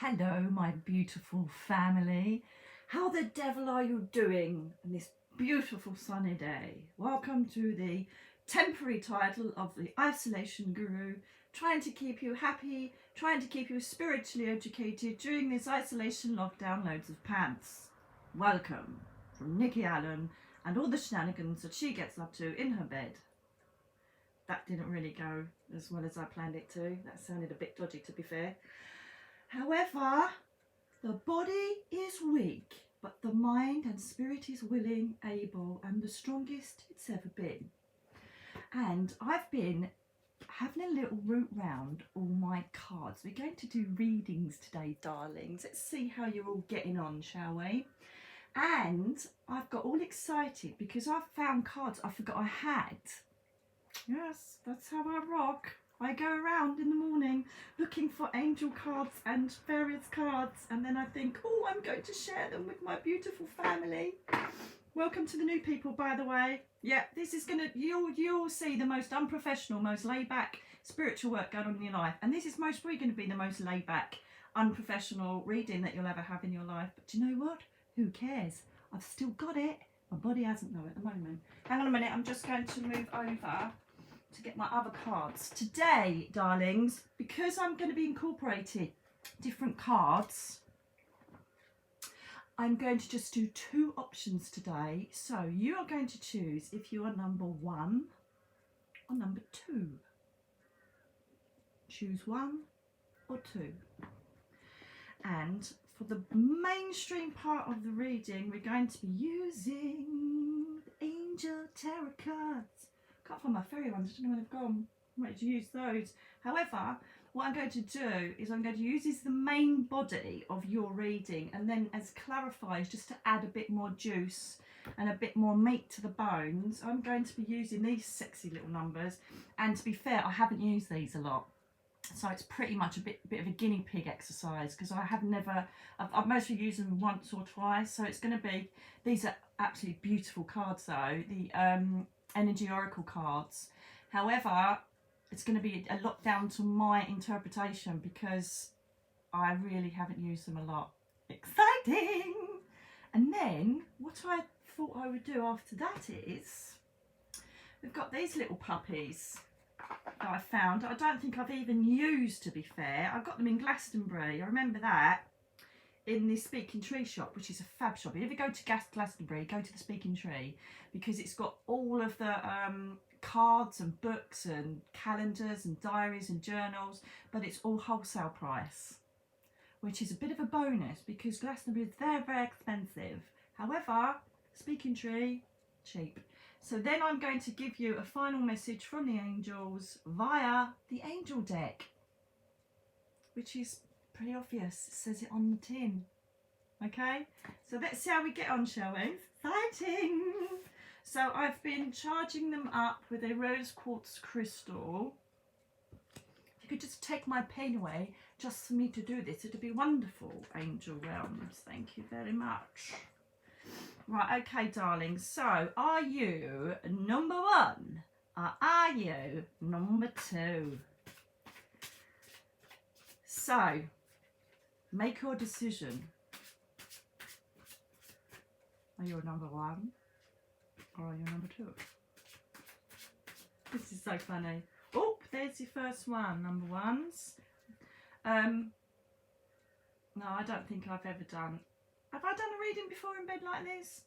Hello, my beautiful family. How the devil are you doing on this beautiful sunny day? Welcome to the temporary title of the Isolation Guru, trying to keep you happy, trying to keep you spiritually educated during this isolation lockdown loads of pants. Welcome from Nicky Alan and all the shenanigans that she gets up to in her bed. That didn't really go as well as I planned it to. That sounded a bit dodgy, to be fair. However, the body is weak, but the mind and spirit is willing, able, and the strongest it's ever been. And I've been having a little route round all my cards. We're going to do readings today, darlings. Let's see how you're all getting on, shall we? And I've got all excited because I've found cards I forgot I had. Yes, that's how I rock. I go around in the morning looking for angel cards and various cards, and then I think, oh, I'm going to share them with my beautiful family. Welcome to the new people, by the way. Yeah, this is gonna, you'll see the most unprofessional, most laid back spiritual work going on in your life, and this is most probably going to be the most laid back, unprofessional reading that you'll ever have in your life. But do you know what? Who cares? I've still got it. My body hasn't though at the moment. Hang on a minute, I'm just going to move over to get my other cards. Today, darlings, because I'm going to be incorporating different cards, I'm going to just do two options today. So you are going to choose if you are number 1 or number 2. Choose 1 or 2. And for the mainstream part of the reading, we're going to be using the Angel Tarot cards. Can't find my fairy ones, I don't know where they've gone. I might use those. However, what I'm going to do is I'm going to use the main body of your reading, and then as clarifies, just to add a bit more juice and a bit more meat to the bones, I'm going to be using these sexy little numbers. And to be fair, I haven't used these a lot, so it's pretty much a bit of a guinea pig exercise, because I've mostly used them once or twice. So it's going to be, these are absolutely beautiful cards though, the Energy Oracle cards. However, it's going to be a lot down to my interpretation because I really haven't used them a lot. Exciting! And then what I thought I would do after that is, we've got these little puppies that I found. I don't think I've even used, to be fair. I got them in Glastonbury. I remember that. In the Speaking Tree shop, which is a fab shop. If you ever go to Glastonbury, go to the Speaking Tree, because it's got all of the cards and books and calendars and diaries and journals, but it's all wholesale price, which is a bit of a bonus because Glastonbury is very, very expensive. However, Speaking Tree, cheap. So then I'm going to give you a final message from the angels via the angel deck, which is pretty obvious. It says it on the tin. Okay, so let's see how we get on, shall we? Exciting! So I've been charging them up with a rose quartz crystal. If you could just take my pain away just for me to do this, it'd be wonderful, angel realms. Thank you very much. Right, okay, darling. So are you number 1 or are you number 2? So make your decision. Are you number 1 or are you number 2? This is so funny. Oh, there's your first one, number 1s. No, I don't think I've ever done. Have I done a reading before in bed like this?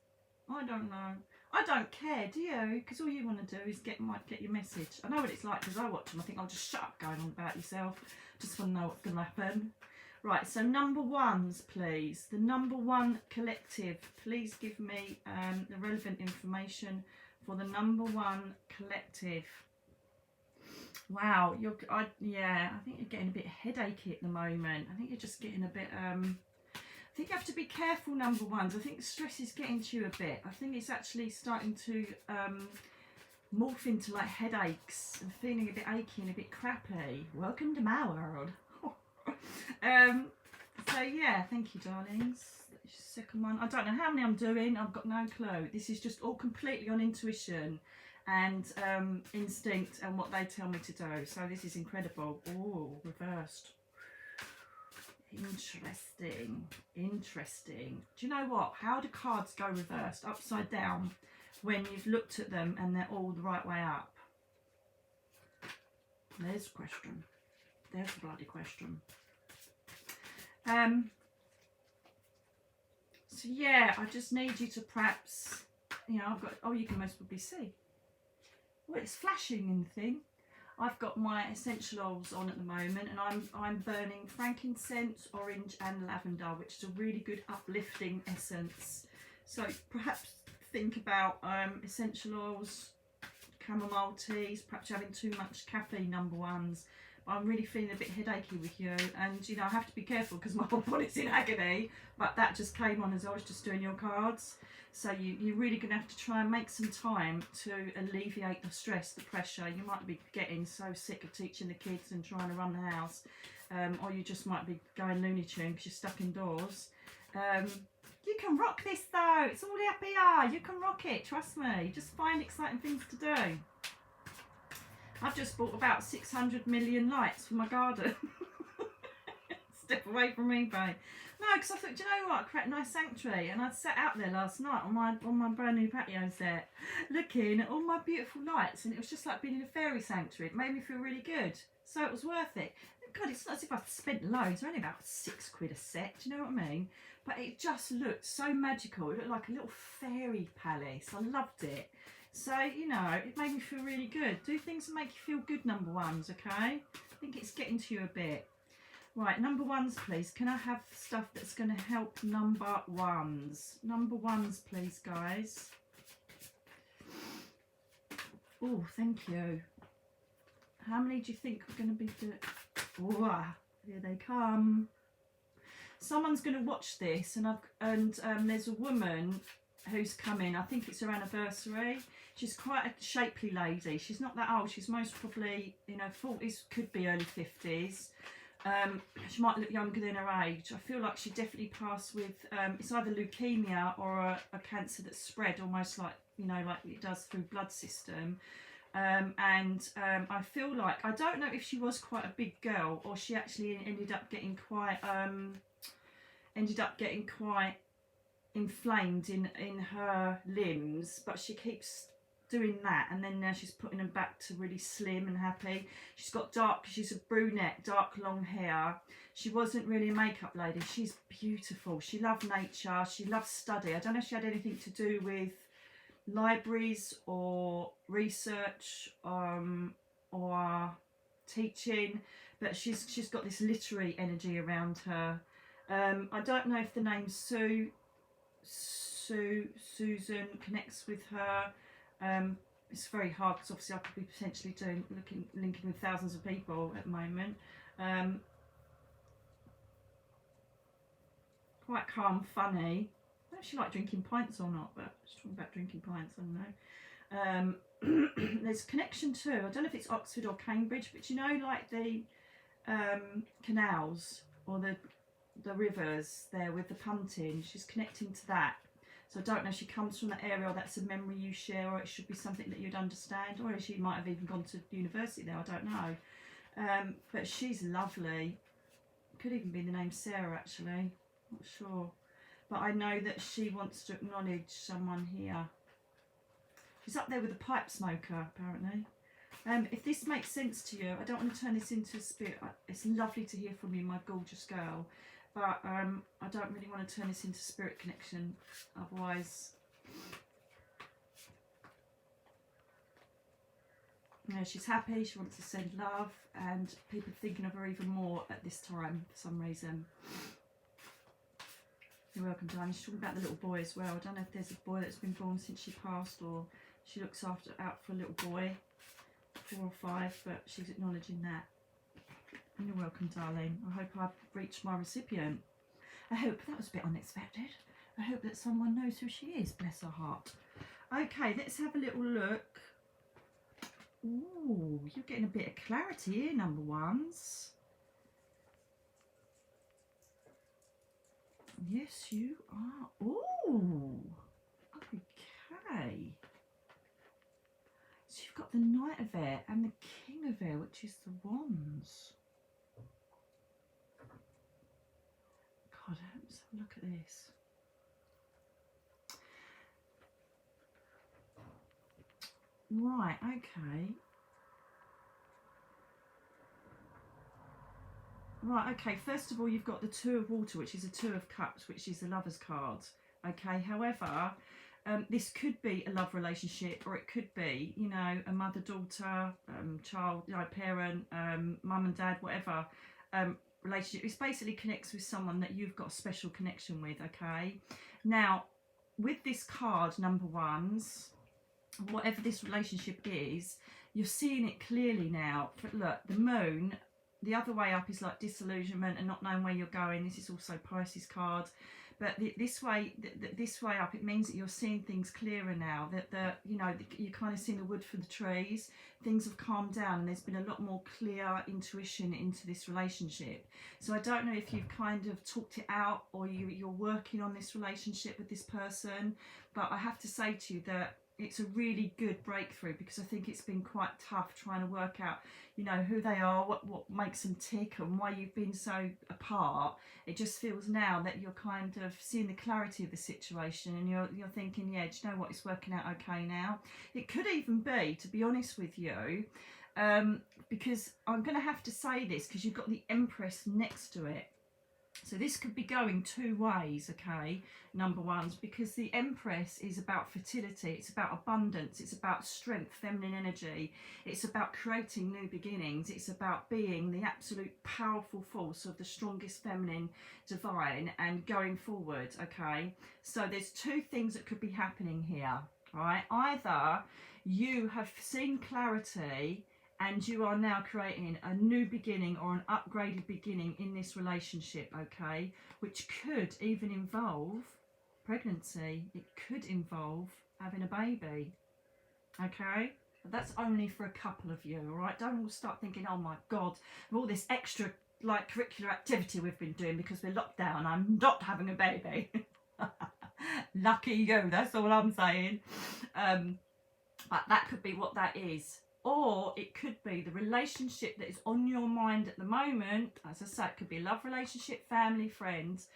I don't know. I don't care, do you? Because all you want to do is get your message. I know what it's like because I watch them. I think I'll just shut up going on about yourself. Just want to know what's going to happen. Right, so number 1s, please. The number 1 collective. Please give me the relevant information for the number 1 collective. Wow, yeah, I think you're getting a bit headachy at the moment. I think you're just getting a bit, I think you have to be careful, number 1s. I think stress is getting to you a bit. I think it's actually starting to morph into like headaches and feeling a bit achy and a bit crappy. Welcome to my world. So yeah, thank you, darlings. Second one, I don't know how many I'm doing. I've got no clue. This is just all completely on intuition and instinct and what they tell me to do. So this is incredible. Oh, reversed. Interesting. Interesting. Do you know what? How do cards go reversed, upside down, when you've looked at them and they're all the right way up? There's a question. There's a bloody question. So yeah, I just need you to perhaps, I've got, oh, you can most probably see. Oh, it's flashing in the thing. I've got my essential oils on at the moment, and I'm burning frankincense, orange and lavender, which is a really good uplifting essence. So perhaps think about essential oils, chamomile teas, perhaps you're having too much caffeine, number ones. But I'm really feeling a bit headachy with you, and I have to be careful because my whole body's in agony, but that just came on as I was just doing your cards. So you're really going to have to try and make some time to alleviate the stress, the pressure. You might be getting so sick of teaching the kids and trying to run the house, or you just might be going Looney Tune because you're stuck indoors. You can rock this though, it's all up here, you can rock it, trust me. Just find exciting things to do. I've just bought about 600 million lights for my garden. Step away from eBay. No, because I thought, do you know what? I create a nice sanctuary, and I sat out there last night on my brand new patio set, looking at all my beautiful lights, and it was just like being in a fairy sanctuary. It made me feel really good, so it was worth it. God, it's not as if I've spent loads. They're only about £6 a set. Do you know what I mean? But it just looked so magical. It looked like a little fairy palace. I loved it. So it made me feel really good. Do things that make you feel good, number ones. Okay. I think it's getting to you a bit. Right, number ones, please. Can I have stuff that's going to help number ones? Number ones, please, guys. Oh, thank you. How many do you think we're going to be doing? Oh, here they come. Someone's going to watch this, and there's a woman who's coming. I think it's her anniversary. She's quite a shapely lady. She's not that old. She's most probably in her 40s, could be early 50s. She might look younger than her age. I feel like she definitely passed with it's either leukemia or a cancer that's spread almost like like it does through blood system. I feel like, I don't know if she was quite a big girl or she actually ended up getting quite inflamed in her limbs, but she keeps doing that, and then now she's putting them back to really slim and happy. She's a brunette, dark long hair. She wasn't really a makeup lady. She's beautiful. She loved nature. She loved study. I don't know if she had anything to do with libraries or research or teaching, but she's got this literary energy around her. I don't know if the name Susan connects with her. It's very hard because obviously I could be potentially linking with thousands of people at the moment. Quite calm, funny. I don't know if she liked drinking pints or not, but she's talking about drinking pints, I don't know. There's connection too. I don't know if it's Oxford or Cambridge, but like the canals or the rivers there with the punting. She's connecting to that. So I don't know if she comes from that area or that's a memory you share, or it should be something that you'd understand, or she might have even gone to university there, I don't know. But she's lovely. Could even be the name Sarah, actually. Not sure. But I know that she wants to acknowledge someone here. She's up there with a pipe smoker, apparently. If this makes sense to you, I don't want to turn this into a spirit. It's lovely to hear from you, my gorgeous girl. But I don't really want to turn this into spirit connection. Otherwise, she's happy. She wants to send love, and people are thinking of her even more at this time for some reason. You're welcome, darling. She's talking about the little boy as well. I don't know if there's a boy that's been born since she passed, or she looks out for a little boy, 4 or 5, but she's acknowledging that. And you're welcome, darling. I hope I've reached my recipient. I hope that was a bit unexpected. I hope that someone knows who she is, bless her heart. Okay, let's have a little look. Ooh, you're getting a bit of clarity here, number ones. Yes, you are. Ooh, okay. So you've got the Knight of Air and the King of Air, which is the Wands. Look at this. Right, okay. Right, okay, first of all, you've got the Two of Water, which is a Two of Cups, which is the Lover's card. Okay, however, this could be a love relationship, or it could be, you know, a mother-daughter, child, you know, parent, mum and dad, whatever relationship. It basically connects with someone that you've got a special connection with, okay? Now, with this card, number ones, whatever this relationship is, you're seeing it clearly now. But look, the moon, the other way up is like disillusionment and not knowing where you're going. This is also Pisces card. But this way up, it means that you're seeing things clearer now. That you know, you're kind of seeing the wood for the trees. Things have calmed down, and there's been a lot more clear intuition into this relationship. So I don't know if you've kind of talked it out, or you're working on this relationship with this person. But I have to say to you that it's a really good breakthrough, because I think it's been quite tough trying to work out, you know, who they are, what makes them tick, and why you've been so apart. It just feels now that you're kind of seeing the clarity of the situation, and you're thinking, yeah, do you know what, it's working out okay now. It could even be, to be honest with you, because I'm going to have to say this, because you've got the Empress next to it. So this could be going two ways, okay, number ones, because the Empress is about fertility, it's about abundance, it's about strength, feminine energy, it's about creating new beginnings, it's about being the absolute powerful force of the strongest feminine divine and going forward, okay. So there's two things that could be happening here, right? Either you have seen clarity and you are now creating a new beginning or an upgraded beginning in this relationship, okay? Which could even involve pregnancy. It could involve having a baby, okay? But that's only for a couple of you, all right? Don't all start thinking, oh my God, all this extra like curricular activity we've been doing because we're locked down, I'm not having a baby. Lucky you, that's all I'm saying. But that could be what that is. Or it could be the relationship that is on your mind at the moment. As I say, it could be a love relationship, family, friends.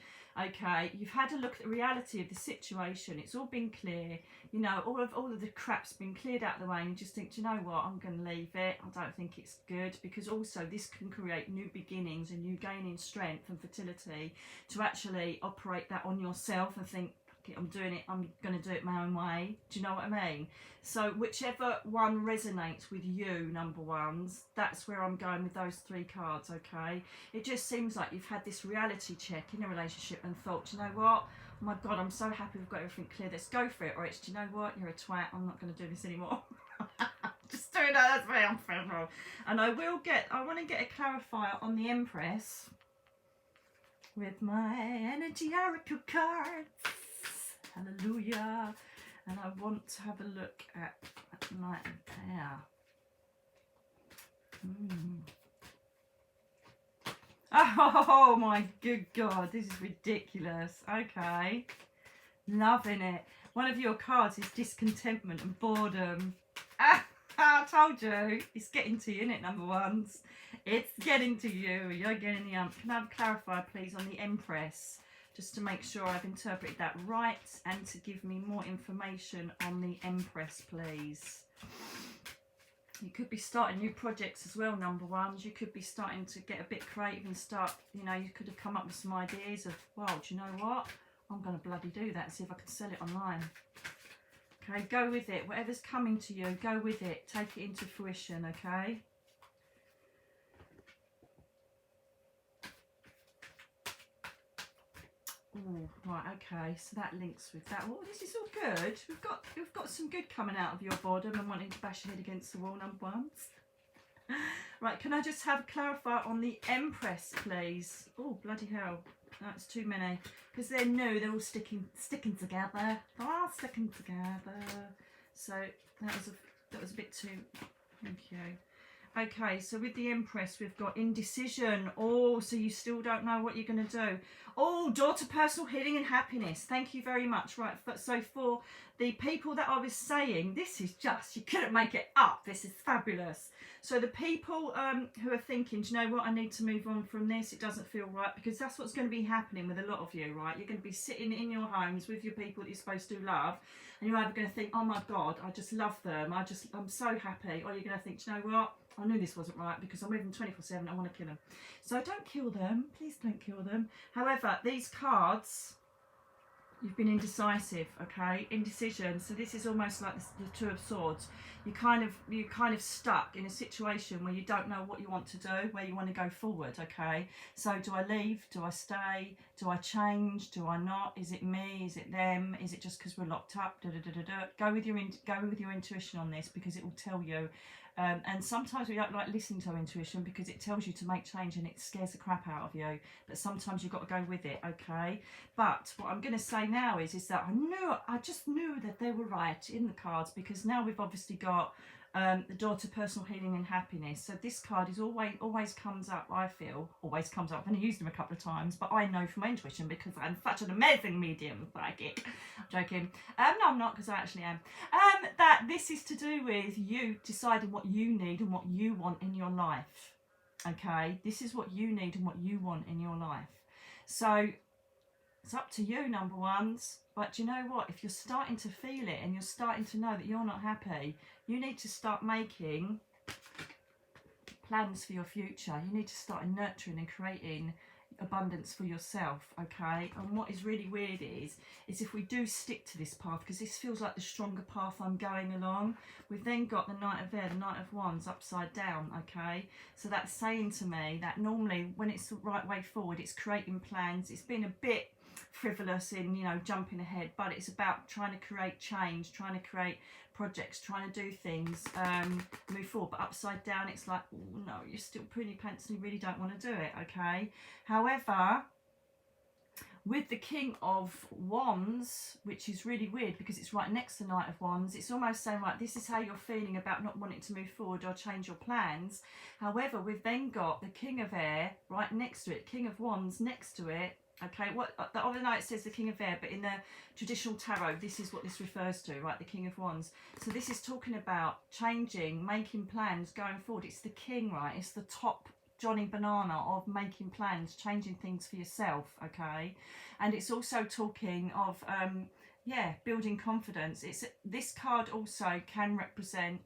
Okay, you've had a look at the reality of the situation. It's all been clear. You know, all of the crap's been cleared out of the way, and you just think, do you know what, I'm going to leave it. I don't think it's good, because also this can create new beginnings and you gaining strength and fertility to actually operate that on yourself and think, I'm doing it, I'm going to do it my own way. Do you know what I mean? So whichever one resonates with you, number ones, that's where I'm going with those three cards, okay? It just seems like you've had this reality check in a relationship and thought, do you know what? Oh my God, I'm so happy we've got everything clear, let's go for it. Or it's, do you know what? You're a twat, I'm not going to do this anymore. Just doing that, that's very unfair. And I want to get a clarifier on the Empress with my energy oracle cards. Hallelujah. And I want to have a look at my hair. Oh my good God, this is ridiculous. Okay, loving it. One of your cards is discontentment and boredom. I told you, it's getting to you, isn't it, number ones? It's getting to you. You're getting the Can I have a clarifier, please, on the Empress? Just to make sure I've interpreted that right, and to give me more information on the Empress, please. You could be starting new projects as well, number ones. You could be starting to get a bit creative and start, you know, you could have come up with some ideas of, well, do you know what? I'm going to bloody do that and see if I can sell it online. Okay, go with it. Whatever's coming to you, go with it. Take it into fruition, okay? Oh, right, okay, so that links with that. Oh, this is all good. We've got some good coming out of your boredom and wanting to bash your head against the wall, number ones. Right, can I just have a clarifier on the Empress, please? Oh, bloody hell. That's too many. Because they're new, they're all sticking together. They're all sticking together. So that was a bit too... Thank you. Okay, so with the Empress, we've got indecision. Oh, so you still don't know what you're going to do. Oh, door to personal healing and happiness. Thank you very much. Right, so for the people that I was saying, this is just, you couldn't make it up. This is fabulous. So the people who are thinking, do you know what, I need to move on from this. It doesn't feel right, because that's what's going to be happening with a lot of you, right? You're going to be sitting in your homes with your people that you're supposed to love, and you're either going to think, oh my God, I just love them. I'm so happy. Or you're going to think, do you know what? I knew this wasn't right because I'm with them 24/7. I want to kill them. So don't kill them. Please don't kill them. However, these cards, you've been indecisive, okay? Indecision. So this is almost like the Two of Swords. You're kind of stuck in a situation where you don't know what you want to do, where you want to go forward, okay? So do I leave? Do I stay? Do I change? Do I not? Is it me? Is it them? Is it just because we're locked up? Go with your intuition on this, because it will tell you. And sometimes we don't like listening to our intuition because it tells you to make change and it scares the crap out of you. But sometimes you've got to go with it, okay? But what I'm going to say now is that I just knew that they were right in the cards, because now we've obviously got the door to personal healing and happiness. So this card is always comes up, I feel. Always comes up. I've only used them a couple of times, but I know from my intuition because I'm such an amazing medium psychic. I'm joking. No, I'm not, because I actually am. That this is to do with you deciding what you need and what you want in your life. Okay? This is what you need and what you want in your life. So it's up to you, number ones. But you know what? If you're starting to feel it and you're starting to know that you're not happy, you need to start making plans for your future. You need to start nurturing and creating abundance for yourself, okay? And what is really weird is if we do stick to this path, because this feels like the stronger path I'm going along, we've then got the Knight of Air, the Knight of Wands upside down, okay? So that's saying to me that normally when it's the right way forward, it's creating plans. It's been a bit frivolous in, you know, jumping ahead, but it's about trying to create change, trying to create projects, trying to do things, move forward. But upside down, it's like, oh, no, you're still pretty pants and you really don't want to do it, okay? However, with the King of Wands, which is really weird because it's right next to the Knight of Wands, it's almost saying, right, this is how you're feeling about not wanting to move forward or change your plans. However, we've then got the King of Air right next to it, King of Wands next to it. Okay, what the other night it says the King of Air, but in the traditional tarot, this is what this refers to, right? The King of Wands. So this is talking about changing, making plans, going forward. It's the King, right? It's the top Johnny Banana of making plans, changing things for yourself, okay? And it's also talking of, yeah, building confidence. It's this card also can represent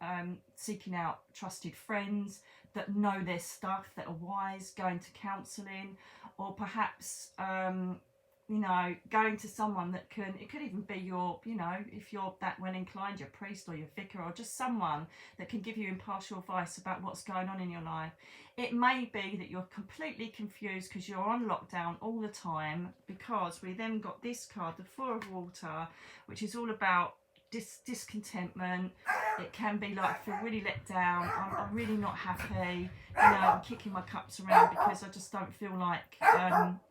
seeking out trusted friends that know their stuff, that are wise, going to counselling, or perhaps, you know, going to someone that can, it could even be your, you know, if you're that well inclined, your priest or your vicar, or just someone that can give you impartial advice about what's going on in your life. It may be that you're completely confused because you're on lockdown all the time, because we then got this card, the Four of Water, which is all about discontentment. It can be like, I feel really let down, I'm really not happy, you know, I'm kicking my cups around because I just don't feel like,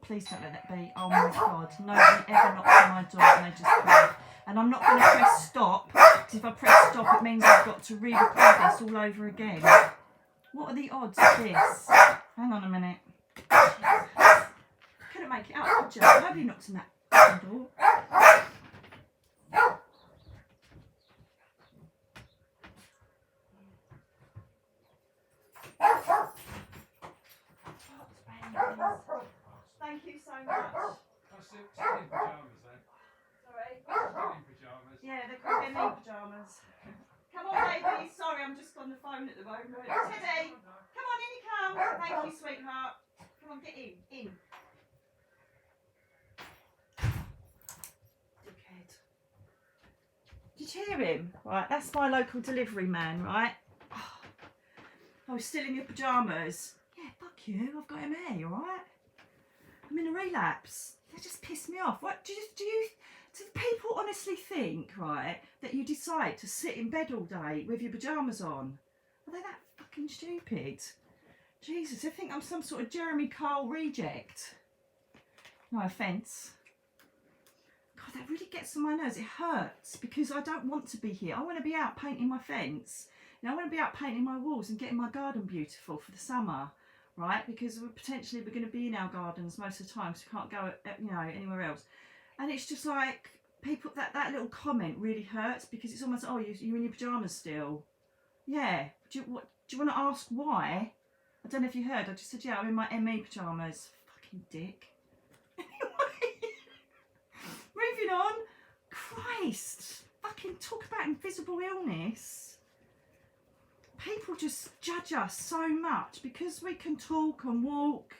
please don't let that be, oh my God, nobody ever knocks on my door and they just cry. And I'm not going to press stop, because if I press stop it means I've got to re-record this all over again. What are the odds of this? Hang on a minute. Jesus. Couldn't make it up, could you? Nobody knocks on that door. Thank you so much. I'm still in pyjamas then. Sorry? Still in pyjamas. Yeah, they're called their knee pyjamas. Come on, baby. Sorry, I'm just on the phone at the moment. Teddy, come on, in you come. Thank you, sweetheart. Come on, get in. In. Dickhead. Did you hear him? Right, that's my local delivery man, right? Oh, I was still in your pyjamas. Yeah, fuck you. I've got him here, you alright? I'm in a relapse. They just piss me off. What do people honestly think, right, that you decide to sit in bed all day with your pyjamas on? Are they that fucking stupid? Jesus, they think I'm some sort of Jeremy Kyle reject. No offence. God, that really gets on my nerves. It hurts because I don't want to be here. I want to be out painting my fence. You know, I want to be out painting my walls and getting my garden beautiful for the summer, right? Because we're going to be in our gardens most of the time, so we can't go, you know, anywhere else. And it's just like, people, that little comment really hurts, because it's almost, oh, you're in your pyjamas still. Yeah. Do you want to ask why? I don't know if you heard. I just said, yeah, I'm in my ME pyjamas. Fucking dick. Anyway, moving on. Christ. Fucking talk about invisible illness. People just judge us so much because we can talk and walk.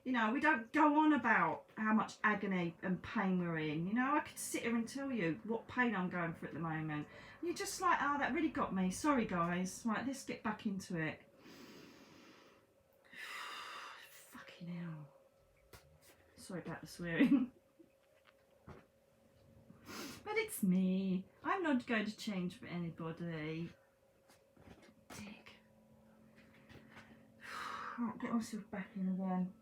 You know, we don't go on about how much agony and pain we're in. You know, I could sit here and tell you what pain I'm going through at the moment. And you're just like, oh, that really got me. Sorry, guys. Right, let's get back into it. Fucking hell. Sorry about the swearing. But it's me. I'm not going to change for anybody. Dick. I'll get myself back in again.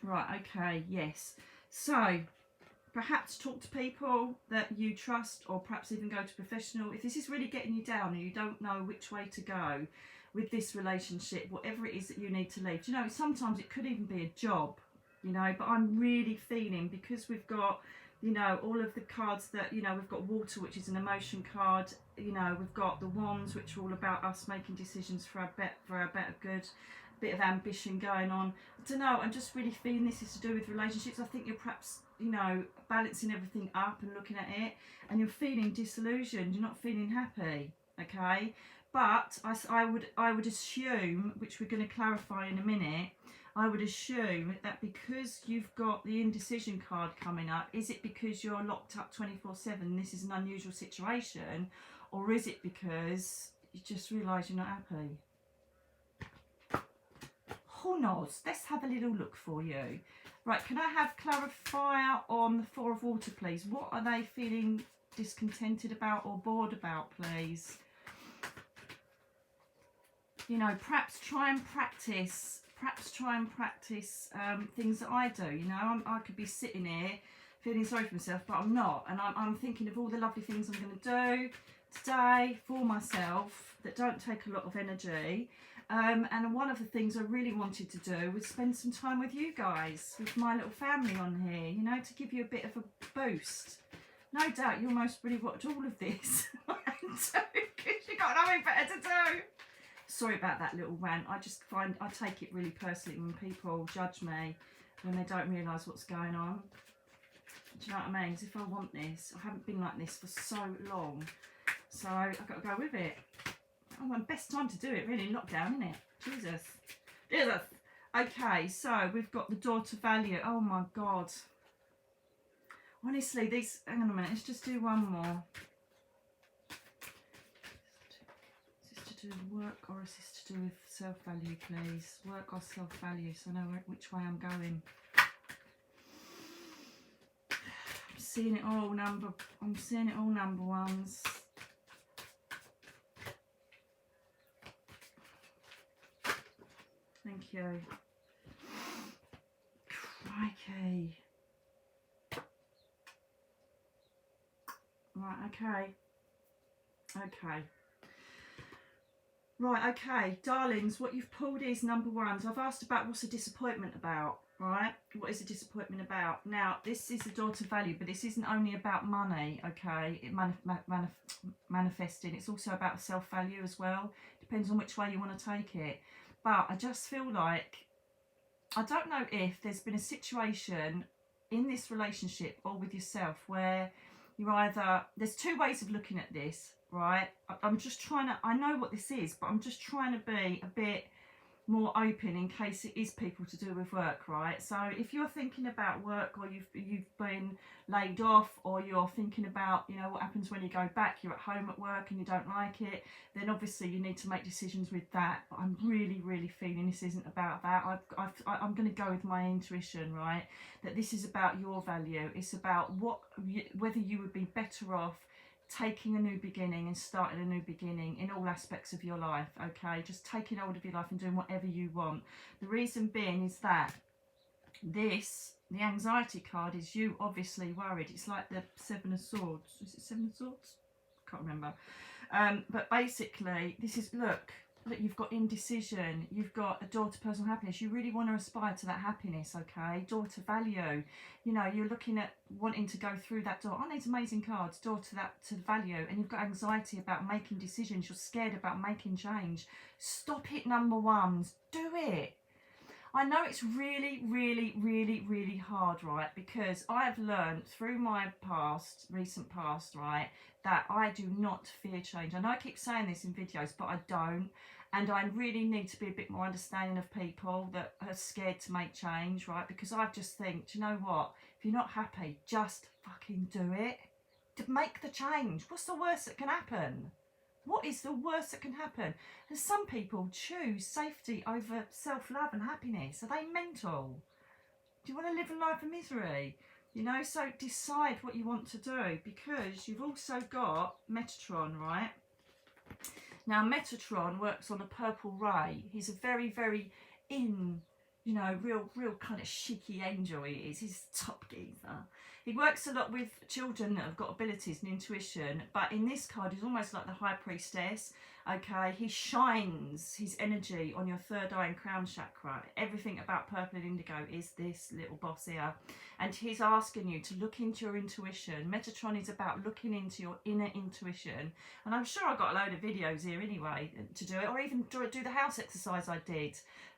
Right, okay, yes. So, perhaps talk to people that you trust, or perhaps even go to a professional. If this is really getting you down and you don't know which way to go with this relationship, whatever it is that you need to leave. Do you know, sometimes it could even be a job, you know, but I'm really feeling, because we've got, you know, all of the cards that, you know, we've got water, which is an emotion card, you know, we've got the wands, which are all about us making decisions for our better good. Bit of ambition going on. I don't know, I'm just really feeling this is to do with relationships. I think you're perhaps, you know, balancing everything up and looking at it, and you're feeling disillusioned, you're not feeling happy, okay? But I would assume, which we're going to clarify in a minute, I would assume that because you've got the indecision card coming up, is it because you're locked up 24/7, this is an unusual situation, or is it because you just realise you're not happy? Who knows? Let's have a little look for you. Right, can I have clarifier on the Four of Water, please? What are they feeling discontented about or bored about, please? You know, perhaps try and practice things that I do. You know, I could be sitting here feeling sorry for myself, but I'm not. And I'm thinking of all the lovely things I'm going to do today for myself that don't take a lot of energy. And one of the things I really wanted to do was spend some time with you guys, with my little family on here, you know, to give you a bit of a boost. No doubt you almost really watch all of this because you got nothing better to do. Sorry about that little rant. I just find I take it really personally when people judge me when they don't realise what's going on. Do you know what I mean? As if I want this. I haven't been like this for so long, so I've got to go with it. Oh, my best time to do it, really, in lockdown, isn't it? Jesus. Okay, so we've got the door to value. Oh my God. Honestly, these, hang on a minute, let's just do one more. Is this to do with work, or is this to do with self-value, please? Work or self-value, so I know which way I'm going. I'm seeing it all number ones. Thank you. Crikey. Right, okay. Okay. Right, okay. Darlings, what you've pulled is number ones. I've asked about what's a disappointment about, right? What is a disappointment about? Now, this is the door to value, but this isn't only about money, okay? It manifesting. It's also about self-value as well. Depends on which way you want to take it. But I just feel like, I don't know if there's been a situation in this relationship or with yourself where you're either, there's two ways of looking at this, right? I'm just trying to, I know what this is, but I'm just trying to be a bit more open in case it is people to do with work, right? So if you're thinking about work, or you've been laid off, or you're thinking about, you know, what happens when you go back, you're at home at work and you don't like it, then obviously you need to make decisions with that. But I'm really, really feeling this isn't about that. I'm going to go with my intuition, right? That this is about your value. It's about whether you would be better off taking a new beginning and starting a new beginning in all aspects of your life, okay? Just taking hold of your life and doing whatever you want. The reason being is that The anxiety card is you obviously worried. It's like the Seven of Swords. Is it Seven of Swords? Can't remember. But basically, this is, look, you've got indecision. You've got a door to personal happiness. You really want to aspire to that happiness, okay? Door to value. You know, you're looking at wanting to go through that door. Aren't these amazing cards? Door to value. And you've got anxiety about making decisions. You're scared about making change. Stop it, number ones. Do it. I know it's really, really, really, really hard, right? Because I have learned through my recent past, right, that I do not fear change. I know I keep saying this in videos, but I don't. And I really need to be a bit more understanding of people that are scared to make change, right? Because I just think, do you know what? If you're not happy, just fucking do it. Make the change. What's the worst that can happen? What is the worst that can happen? And some people choose safety over self-love and happiness. Are they mental? Do you want to live a life of misery? You know, so decide what you want to do, because you've also got Metatron, right? Now, Metatron works on a purple ray. He's a very, very real kind of chic angel he is. He's a top geezer. He works a lot with children that have got abilities and intuition, but in this card he's almost like the High Priestess. Okay, he shines his energy on your third eye and crown chakra. Everything about purple and indigo is this little boss here, and he's asking you to look into your intuition. Metatron is about looking into your inner intuition, and I'm sure I've got a load of videos here anyway to do it, or even do the house exercise I did.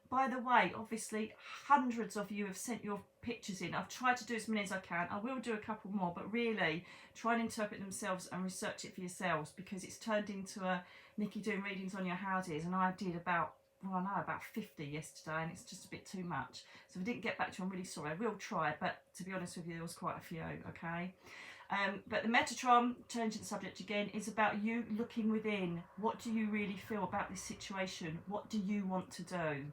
By the way, obviously hundreds of you have sent your pictures in. I've tried to do as many as I can. I will do a couple more, but really try and interpret themselves and research it for yourselves, because it's turned into a Nicky doing readings on your houses, and I did about 50 yesterday, and it's just a bit too much. So if I didn't get back to you, I'm really sorry. I will try, but to be honest with you, there was quite a few, okay? But the Metatron, changing the subject again, is about you looking within. What do you really feel about this situation? What do you want to do?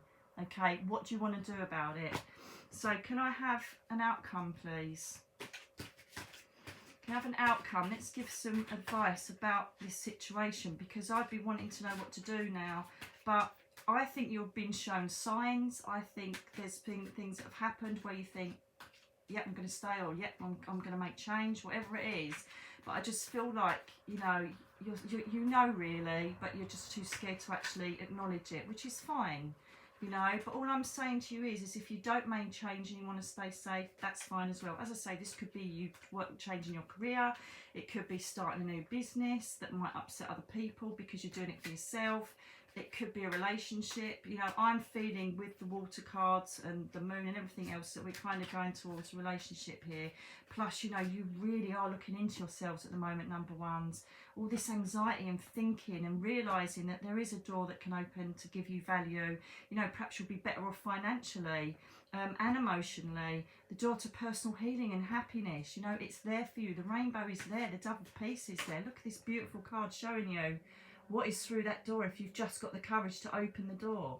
Okay, what do you want to do about it? So can I have an outcome, please? Can I have an outcome? Let's give some advice about this situation, because I'd be wanting to know what to do now. But I think you've been shown signs. I think there's been things that have happened where you think, yep, I'm going to stay, or yep, I'm going to make change, whatever it is. But I just feel like, you know really, but you're just too scared to actually acknowledge it, which is fine. You know, but all I'm saying to you is if you don't make change and you want to stay safe, that's fine as well. As I say, this could be you changing your career. It could be starting a new business that might upset other people because you're doing it for yourself. It could be a relationship. You know, I'm feeling with the water cards and the moon and everything else that we're kind of going towards a relationship here. Plus, you know, you really are looking into yourselves at the moment, number ones. All this anxiety and thinking and realising that there is a door that can open to give you value. You know, perhaps you'll be better off financially and emotionally. The door to personal healing and happiness. You know, it's there for you. The rainbow is there. The Dove of Peace is there. Look at this beautiful card showing you what is through that door if you've just got the courage to open the door.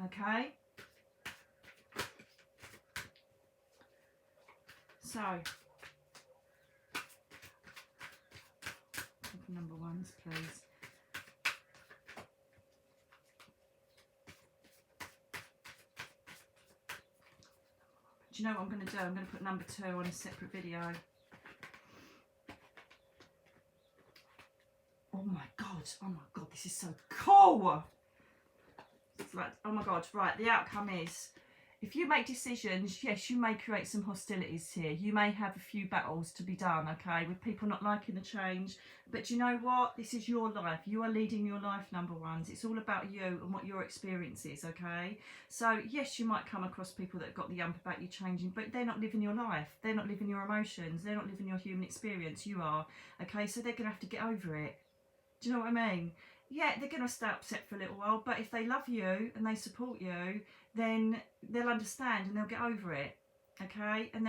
Okay? So, number ones, please. Do you know what I'm going to do? I'm going to put number 2 on a separate video. Oh my god, this is so cool. It's like, oh my god, right, the outcome is, if you make decisions, yes, you may create some hostilities here. You may have a few battles to be done, okay, with people not liking the change. But you know what? This is your life. You are leading your life, number ones. It's all about you and what your experience is, okay? So, yes, you might come across people that have got the ump about you changing, but they're not living your life. They're not living your emotions. They're not living your human experience. You are, okay? So they're going to have to get over it. Do you know what I mean? Yeah, they're going to stay upset for a little while, but if they love you and they support you, then they'll understand and they'll get over it, okay? And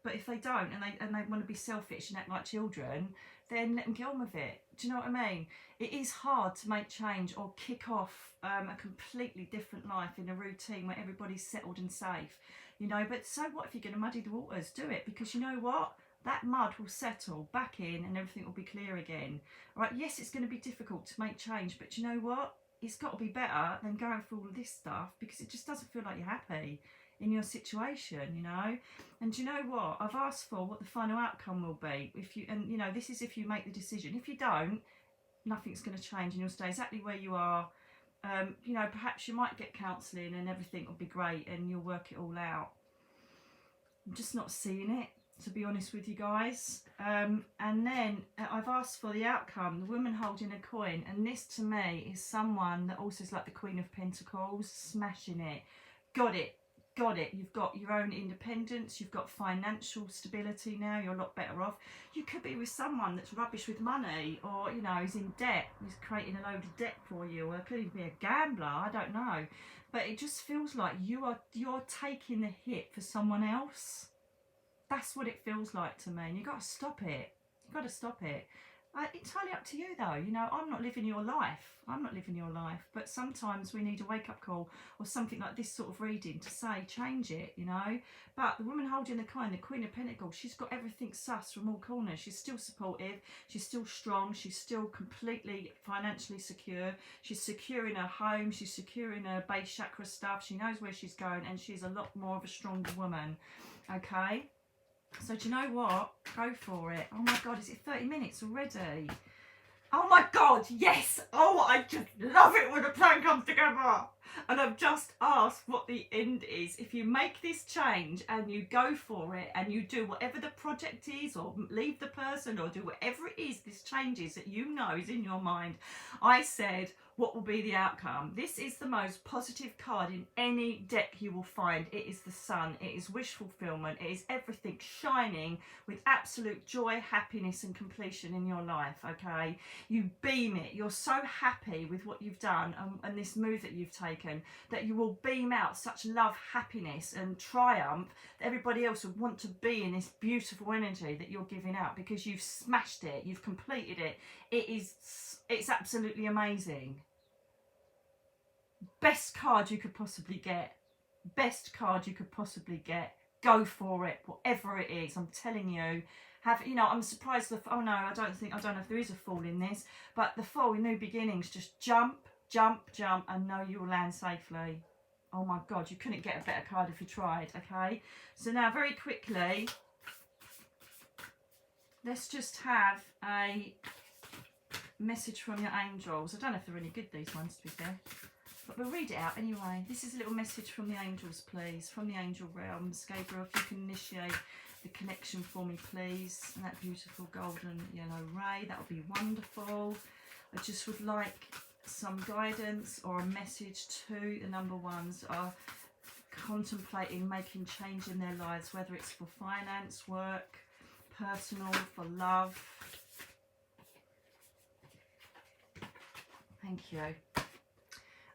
but if they don't and they want to be selfish and act like children, then let them get on with it. Do you know what I mean? It is hard to make change or kick off a completely different life in a routine where everybody's settled and safe, you know. But so what if you're going to muddy the waters? Do it, because you know what? That mud will settle back in and everything will be clear again. All right, yes, it's going to be difficult to make change, but you know what? it's got to be better than going through all of this stuff, because it just doesn't feel like you're happy in your situation, you know. And do you know what? I've asked for what the final outcome will be. If you, and you know, this is if you make the decision. If you don't, nothing's going to change and you'll stay exactly where you are. You know, perhaps you might get counselling and everything will be great and you'll work it all out. I'm just not seeing it, to be honest with you guys. And then I've asked for the outcome, the woman holding a coin, and this to me is someone that also is like the Queen of Pentacles, smashing it. Got it. You've got your own independence, you've got financial stability now, you're a lot better off. You could be with someone that's rubbish with money, or, you know, is in debt, is creating a load of debt for you, or it could even be a gambler, I don't know. But it just feels like you're taking the hit for someone else. That's what it feels like to me, and you've got to stop it. You've got to stop it. Entirely up to you though, you know, I'm not living your life, but sometimes we need a wake-up call or something like this sort of reading to say change it, you know. But the woman holding the coin, the Queen of Pentacles, she's got everything sus from all corners. She's still supportive, she's still strong, she's still completely financially secure, she's secure in her home, she's secure in her base chakra stuff, she knows where she's going, and she's a lot more of a stronger woman. Okay, so do you know what? Go for it. Oh my God, is it 30 minutes already? Oh my God, yes. Oh, I just love it when a plan comes together. And I've just asked what the end is. If you make this change and you go for it and you do whatever the project is, or leave the person, or do whatever it is, this changes that you know is in your mind. I said, what will be the outcome? This is the most positive card in any deck you will find. It is the sun. It is wish fulfillment. It is everything shining with absolute joy, happiness and completion in your life, okay? You beam it. You're so happy with what you've done and this move that you've taken that you will beam out such love, happiness and triumph that everybody else would want to be in this beautiful energy that you're giving out, because you've smashed it. You've completed it. It's absolutely amazing. Best card you could possibly get. Best card you could possibly get. Go for it, whatever it is. I'm telling you. I'm surprised. Oh no, I don't know if there is a fall in this, but the fall in new beginnings. Just jump, and know you will land safely. Oh my God, you couldn't get a better card if you tried. Okay, so now very quickly, let's just have a message from your angels. I don't know if they're any good, these ones, to be fair. But we'll read it out anyway. This is a little message from the angels, please. From the angel realms. Gabriel, if you can initiate the connection for me, please. And that beautiful golden yellow ray. That would be wonderful. I just would like some guidance or a message to the number ones that are contemplating making change in their lives, whether it's for finance, work, personal, for love. Thank you.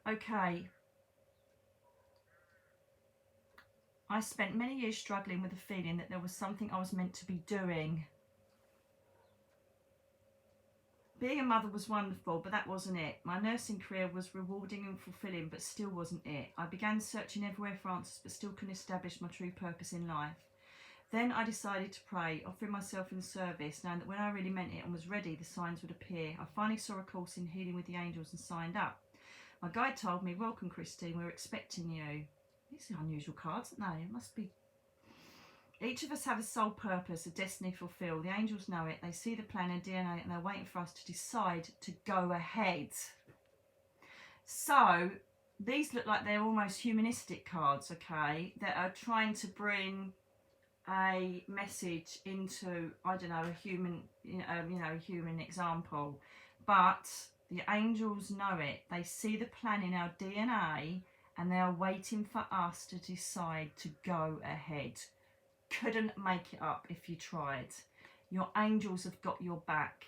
Okay, I spent many years struggling with the feeling that there was something I was meant to be doing. Being a mother was wonderful, but that wasn't it. My nursing career was rewarding and fulfilling, but still wasn't it. I began searching everywhere for answers, but still couldn't establish my true purpose in life. Then I decided to pray, offering myself in service, knowing that when I really meant it and was ready, the signs would appear. I finally saw a course in healing with the angels and signed up. My guide told me, welcome Christine, we're expecting you. These are unusual cards, aren't they? It must be. Each of us have a soul purpose, a destiny fulfilled. The angels know it. They see the plan in DNA and they're waiting for us to decide to go ahead. So these look like they're almost humanistic cards, okay, that are trying to bring a message into, I don't know, a human, human example. But the angels know it. They see the plan in our DNA and they are waiting for us to decide to go ahead. Couldn't make it up if you tried. Your angels have got your back,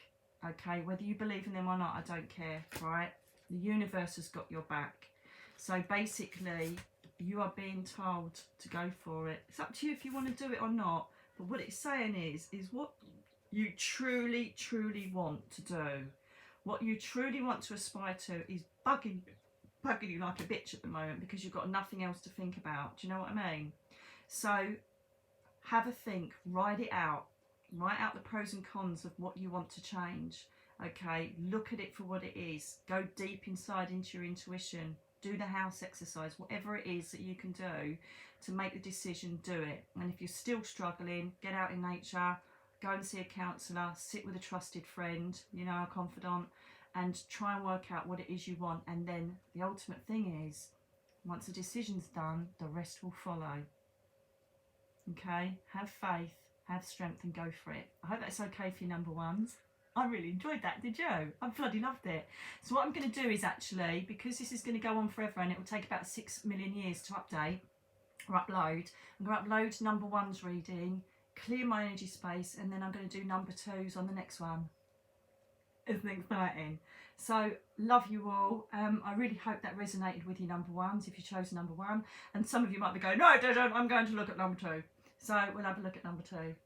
okay? Whether you believe in them or not, I don't care, right? The universe has got your back. So basically, you are being told to go for it. It's up to you if you want to do it or not. But what it's saying is what you truly, truly want to do. What you truly want to aspire to is bugging you like a bitch at the moment because you've got nothing else to think about. Do you know what I mean? So have a think, write it out. Write out the pros and cons of what you want to change Okay, look at it for what it is. Go deep inside into your intuition. Do the house exercise, whatever it is that you can do to make the decision, do it. And if you're still struggling, get out in nature, go and see a counsellor, sit with a trusted friend, you know, a confidant, and try and work out what it is you want. And then the ultimate thing is, once the decision's done, the rest will follow. Okay, have faith, have strength, and go for it. I hope that's okay for you, number ones. I really enjoyed that, did you? I bloody loved it. So what I'm going to do is actually, because this is going to go on forever and it will take about 6 million years to update or upload, I'm going to upload number one's reading, clear my energy space, and then I'm going to do number two's on the next one. Isn't it exciting? So love you all. I really hope that resonated with you, number ones, if you chose number one. And some of you might be going, no, it doesn't, I'm going to look at number two. So we'll have a look at number two.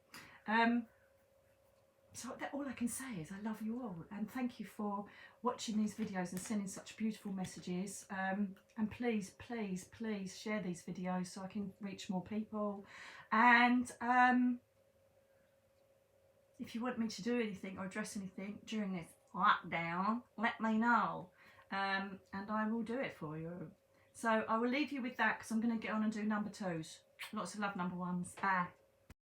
So all I can say is I love you all, and thank you for watching these videos and sending such beautiful messages. And please, please, please share these videos so I can reach more people. And if you want me to do anything or address anything during this lockdown, let me know, and I will do it for you. So I will leave you with that because I'm going to get on and do number twos. Lots of love, number ones. Bye.